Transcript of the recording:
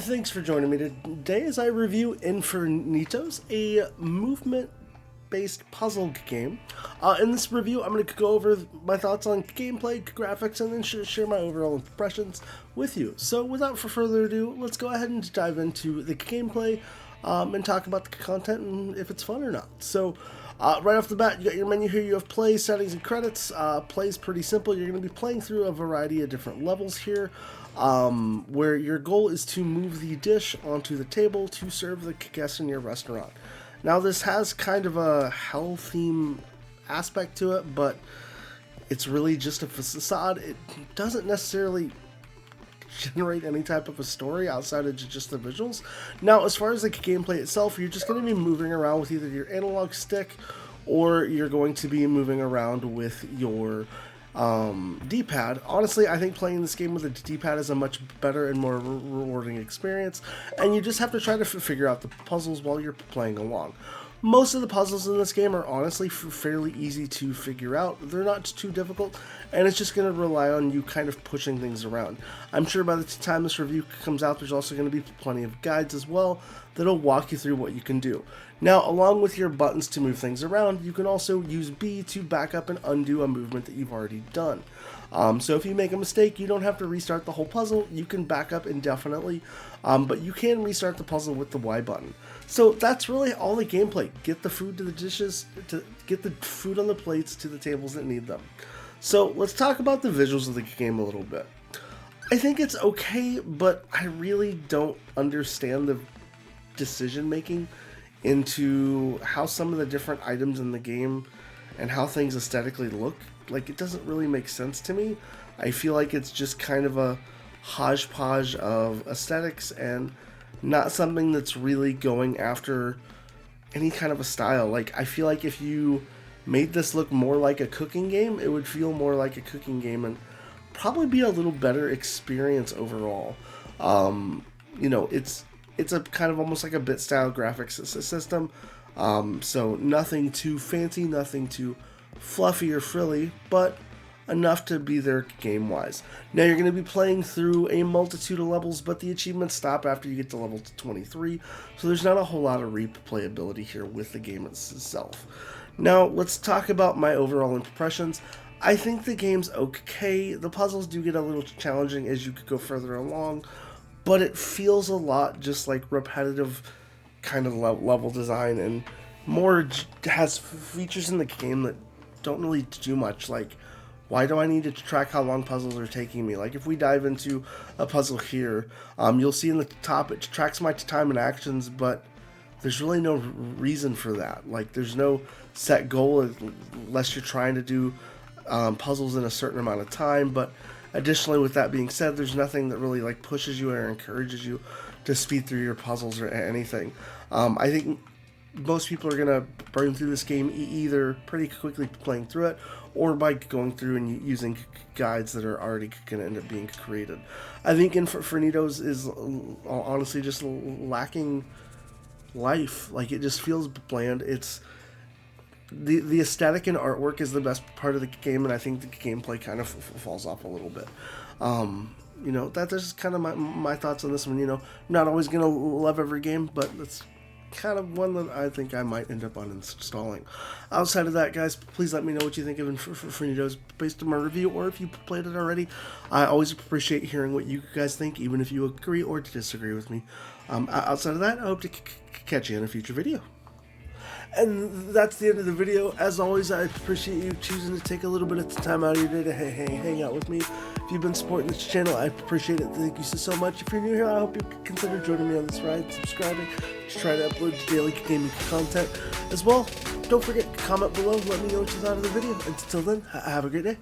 Thanks for joining me today as I review Infernitos, a movement-based puzzle game. In this review, I'm going to go over my thoughts on gameplay, graphics, and then share my overall impressions with you. So without further ado, let's go ahead and dive into the gameplay and talk about the content and if it's fun or not. So right off the bat, you got your menu here. You have play, settings, and credits. Play is pretty simple. You're going to be playing through a variety of different levels here, where your goal is to move the dish onto the table to serve the guests in your restaurant. Now, this has kind of a hell theme aspect to it, but it's really just a facade. It doesn't necessarily generate any type of a story outside of just the visuals. Now, as far as the gameplay itself, you're just going to be moving around with either your analog stick or you're going to be moving around with your D-pad. Honestly, I think playing this game with a D-pad is a much better and more rewarding experience, and you just have to try to figure out the puzzles while you're playing along. Most of the puzzles in this game are honestly fairly easy to figure out. They're not too difficult, and it's just going to rely on you kind of pushing things around. I'm sure by the time this review comes out, there's also going to be plenty of guides as well that'll walk you through what you can do. Now, along with your buttons to move things around, you can also use B to back up and undo a movement that you've already done. So if you make a mistake, you don't have to restart the whole puzzle. You can back up indefinitely, but you can restart the puzzle with the Y button. So that's really all the gameplay. Get the food to the dishes, get the food on the plates to the tables that need them. So let's talk about the visuals of the game a little bit. I think it's okay, but I really don't understand the decision making into how some of the different items in the game and how things aesthetically look. Like, it doesn't really make sense to me. I feel like it's just kind of a hodgepodge of aesthetics and not something that's really going after any kind of a style. Like, I feel like if you made this look more like a cooking game, it would feel more like a cooking game and probably be a little better experience overall. You know, it's a kind of almost like a bit style graphics system. So nothing too fancy, nothing too fluffy or frilly, but enough to be there game-wise. Now, you're going to be playing through a multitude of levels, but the achievements stop after you get to level 23, so there's not a whole lot of replayability here with the game itself. Now, let's talk about my overall impressions. I think the game's okay. The puzzles do get a little challenging as you could go further along, but it feels a lot just like repetitive kind of level design, and more has features in the game that don't really do much. Like, why do I need to track how long puzzles are taking me? Like, if we dive into a puzzle here, you'll see in the top it tracks my time and actions, but there's really no reason for that. Like, there's no set goal unless you're trying to do puzzles in a certain amount of time. But additionally, with that being said, there's nothing that really like pushes you or encourages you to speed through your puzzles or anything. I think most people are going to burn through this game either pretty quickly playing through it or by going through and using guides that are already going to end up being created. I think Infernitos is honestly just lacking life. Like, it just feels bland. It's the aesthetic and artwork is the best part of the game, and I think the gameplay kind of falls off a little bit. You know, that's just kind of my thoughts on this one. You know, I'm not always going to love every game, but it's kind of one that I think I might end up uninstalling. Outside of that, guys, please let me know what you think of Infernitos based on my review, or if you played it already. I always appreciate hearing what you guys think, even if you agree or disagree with me. Outside of that, I hope to catch you in a future video. And that's the end of the video. As always, I appreciate you choosing to take a little bit of time out of your day to hang out with me. If you've been supporting this channel, I appreciate it. Thank you so much. If you're new here, I hope you consider joining me on this ride, subscribing, to try to upload daily gaming content as well. Don't forget to comment below, let me know what you thought of the video. Until then, have a great day.